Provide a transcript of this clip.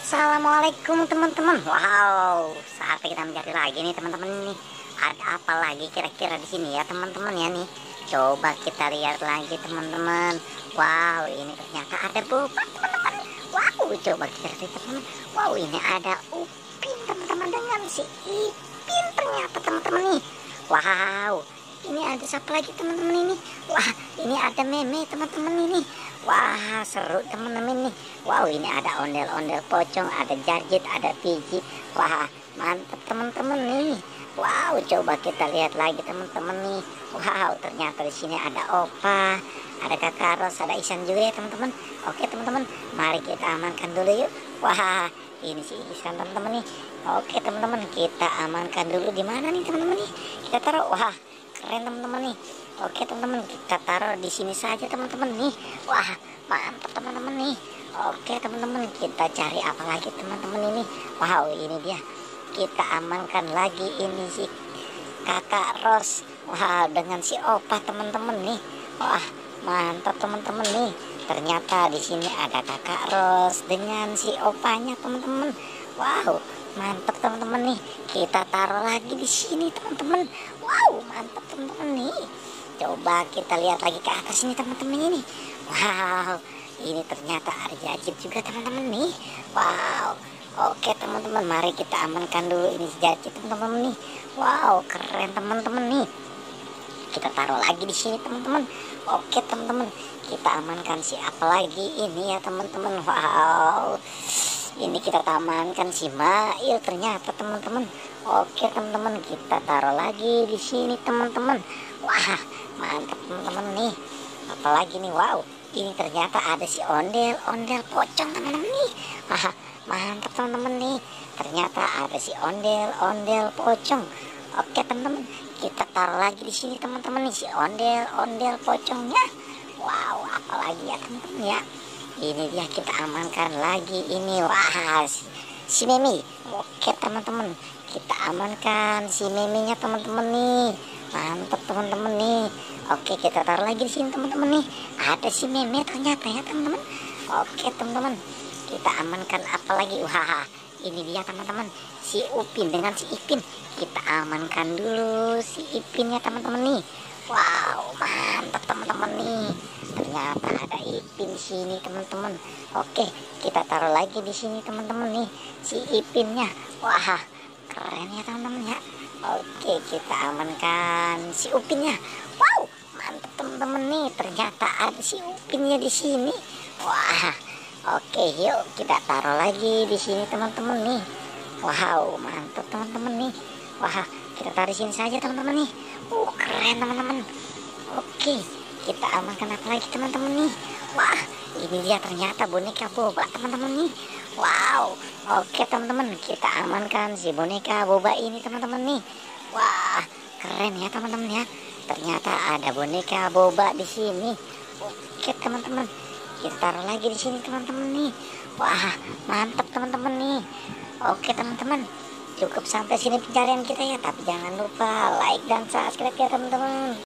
Assalamualaikum teman-teman. Wow, saatnya kita mencari lagi nih teman-teman nih. Ada apa lagi kira-kira di sini ya teman-teman ya nih. Coba kita lihat lagi teman-teman. Wow, ini ternyata ada boba teman-teman. Wow, coba kita lihat teman-teman. Wow, ini ada Upin teman-teman dengan si Ipin ternyata teman-teman nih. Wow, ini ada siapa lagi teman-teman ini? Wah, ini ada Meme teman-teman ini. Wah, seru teman-teman nih. Wow, ini ada ondel-ondel pocong, ada Jarjit, ada Piji. Wah, mantap teman-teman nih. Wow, coba kita lihat lagi teman-teman nih. Wow, ternyata di sini ada Opa, ada Kakak Ros, ada Isan juga ya teman-teman. Oke teman-teman, mari kita amankan dulu yuk. Wah, ini si Isan teman-teman nih. Oke teman-teman, kita amankan dulu. Di mana nih teman-teman nih? Kita taruh. Wah, keren teman-teman nih. Oke teman-teman, kita taruh di sini saja teman-teman nih. Wah, mantap teman-teman nih. Oke teman-teman, kita cari apa lagi teman-teman ini? Wow, ini dia. Kita amankan lagi ini si Kakak Ros. Wah, dengan si Opa teman-teman nih. Wah, mantap teman-teman nih. Ternyata di sini ada Kakak Ros dengan si Opanya teman-teman. Wow, mantap teman-teman nih. Kita taruh lagi di sini teman-teman. Wow, mantap teman-teman nih. Coba kita lihat lagi ke atas ini teman-teman ini. Wow, ini ternyata ada Jarjit juga teman-teman nih. Wow, oke teman-teman, mari kita amankan dulu ini si Jarjit teman-teman nih. Wow, keren teman-teman nih. Kita taruh lagi di sini teman-teman. Oke teman-teman, kita amankan siapa lagi ini ya teman-teman. Wow, ini kita amankan si Mail ternyata teman-teman. Oke teman-teman, kita taruh lagi di sini teman-teman. Wah, mantap teman-teman nih. Apalagi nih, wow, ini ternyata ada si ondel pocong teman-teman nih. Wah, mantap teman-teman nih. Ternyata ada si ondel pocong. Oke teman-teman, kita taruh lagi di sini teman-teman nih si ondel pocongnya. Wow, apalagi ya teman-teman ya. Ini dia, kita amankan lagi ini. Wah, si Meme. Oke teman-teman, kita amankan si Memenya teman-teman nih. Mantap teman-teman nih. Oke, kita taruh lagi di sini teman-teman nih. Ada si Meme ternyata ya teman-teman. Oke teman-teman, kita amankan apa lagi? Wah, ini dia teman-teman, si Upin dengan si Ipin. Kita amankan dulu si Ipinnya teman-teman nih. Wow, mantap teman-teman nih. Ternyata ada Ipin di sini teman-teman. Oke, kita taruh lagi di sini teman-teman nih si Ipinnya. Wah, keren ya teman-teman ya. Oke, kita amankan si Upinnya. Wow, mantap teman-teman nih. Ternyata ada si Upinnya di sini. Wah, oke, yuk kita taruh lagi di sini teman-teman nih. Wow, mantap teman-teman nih. Wah, kita taruh di sini saja teman-teman nih. Keren teman-teman. Oke, kita amankan apa lagi teman-teman nih? Wah, ini dia ternyata boneka boba teman-teman nih. Wow, oke teman-teman, kita amankan si boneka boba ini teman-teman nih. Wah, keren ya teman-teman ya. Ternyata ada boneka boba di sini. Oke teman-teman, kita taruh lagi di sini teman-teman nih. Wah, mantap teman-teman nih. Oke teman-teman, cukup sampai sini pencarian kita ya. Tapi jangan lupa like dan subscribe ya teman-teman.